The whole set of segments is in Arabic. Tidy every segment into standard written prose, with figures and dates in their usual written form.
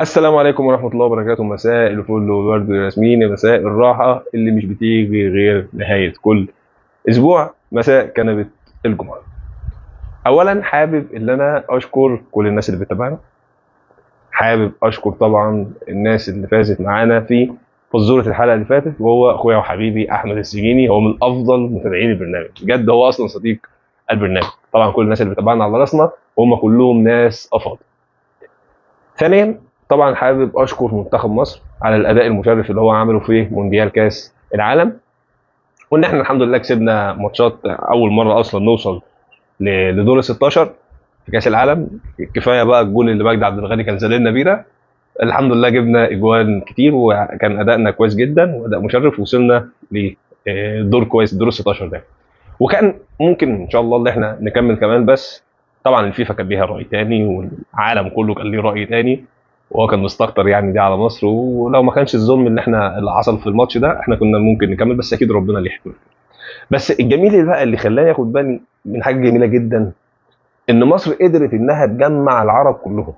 السلام عليكم ورحمة الله وبركاته. مساء الفل والورد والياسمين، مساء الراحة اللي مش بتيجي غير نهاية كل أسبوع، مساء كنبة الجمعة. أولا حابب إن أنا أشكر كل الناس اللي بتتابعنا. حابب أشكر طبعا الناس اللي فازت معانا في فزورة الحلقة اللي فاتت، وهو أخويا وحبيبي أحمد السجيني. هو من أفضل متابعين البرنامج بجد، هو أصلا صديق البرنامج. طبعا كل الناس اللي بتتابعنا على راسنا، وهم كلهم ناس أفاضل. ثانيا طبعا حابب اشكر منتخب مصر على الاداء المشرف اللي هو عمله في مونديال كاس العالم، وان احنا الحمد لله كسبنا ماتشات. اول مره اصلا نوصل لدور ال 16 في كاس العالم. كفايه بقى الجول اللي مجدي عبد الغني كان زلنا بينا. الحمد لله جبنا اجوان كتير، وكان ادائنا كويس جدا واداء مشرف. وصلنا لدور كويس، دور ال 16 ده. وكان ممكن ان شاء الله اللي احنا نكمل كمان، بس طبعا الفيفا كان ليها راي تاني، والعالم كله كان ليه راي تاني، وهو كان مستكتر يعني دي على مصر. ولو ما كانش الظلم اللي حصل في الماتش ده، احنا كنا ممكن نكمل، بس اكيد ربنا ليه حكمه. بس الجميل اللي بقى اللي خلاني اخد بالي من حاجه جميله جدا، ان مصر قدرت انها تجمع العرب كلهم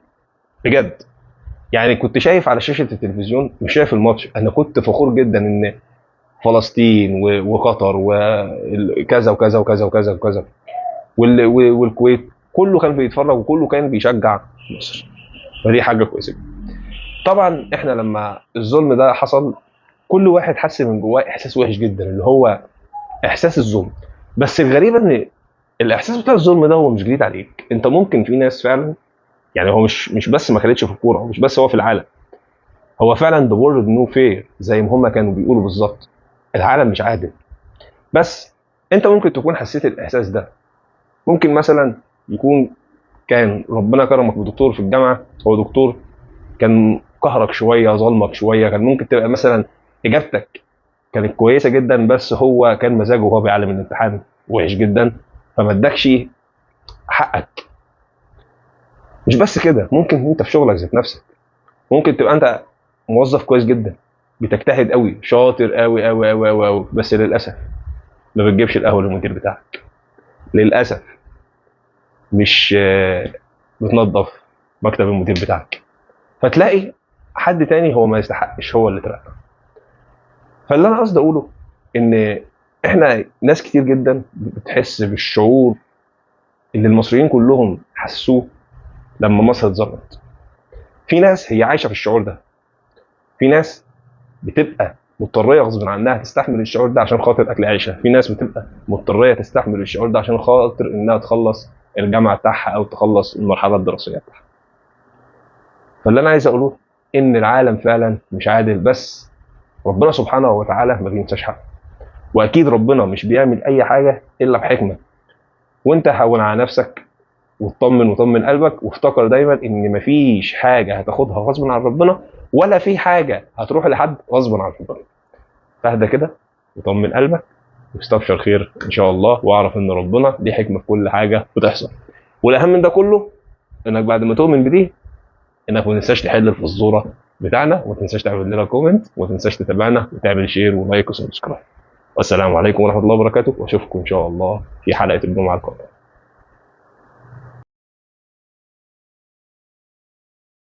بجد. يعني كنت شايف على شاشه التلفزيون، مش شايف الماتش، انا كنت فخور جدا ان فلسطين وقطر وكذا وكذا وكذا وكذا وكذا والكويت كله كان بيتفرج وكله كان بيشجع مصر. فدي حاجه كويسه. طبعا احنا لما الظلم ده حصل، كل واحد حس من جواه احساس وحش جدا، اللي هو احساس الظلم. بس الغريب ان الاحساس بتاع الظلم ده هو مش جديد عليك انت. ممكن في ناس فعلا، يعني هو مش بس ما كانتش في الكوره، مش بس هو في العالم، هو فعلا the world no fair زي ما هم كانوا بيقولوا بالظبط. العالم مش عادل. بس انت ممكن تكون حسيت الاحساس ده. ممكن مثلا يكون كان ربنا كرمك بدكتور في الجامعه، هو دكتور كان قهرك شويه، ظلمك شويه. كان ممكن تبقى مثلا اجابتك كانت كويسه جدا، بس هو كان مزاجه وهو بيعلم الامتحان وحش جدا، فما ادكش حقك. مش بس كده، ممكن انت في شغلك ذات نفسك، ممكن تبقى انت موظف كويس جدا، بتجتهد قوي، شاطر قوي قوي قوي قوي قوي، بس للاسف ما بتجيبش القهوه للمدير بتاعك. للاسف مش بتنظف مكتب المدير بتاعك، فتلاقي حد تاني هو ما يستحقش هو اللي اترقى. فاللي انا قصدي اقوله ان احنا ناس كتير جدا بتحس بالشعور اللي المصريين كلهم حسوه لما مصر اتظلمت. في ناس هي عايشه في الشعور ده، في ناس بتبقى مضطريه غصب عنها تستحمل الشعور ده عشان خاطر اكل عيشها، في ناس بتبقى مضطريه تستحمل الشعور ده عشان خاطر انها تخلص الجامعه بتاعها او تخلص المرحله الدراسيه بتاعها. فاللي انا عايز اقوله ان العالم فعلا مش عادل، بس ربنا سبحانه وتعالى ما بينساش حد، واكيد ربنا مش بيعمل اي حاجه الا بحكمه. وانت هون على نفسك وطمن وطمن قلبك، وافتكر دايما ان مفيش حاجه هتاخدها غصب عن ربنا، ولا في حاجه هتروح لحد غصب عن ربنا. فاهدى كده وطمن قلبك واستبشر خير ان شاء الله، واعرف ان ربنا دي حكمه في كل حاجه بتحصل. والاهم من ده كله، انك بعد ما تؤمن بدي، انك ما تنساش تحل الفزوره بتاعنا، وما تنساش تعمل لنا كومنت، وما تنساش تتابعنا وتعمل شير ولايك وسبسكرايب. والسلام عليكم ورحمه الله وبركاته، واشوفكم ان شاء الله في حلقه الجمعه القادمه.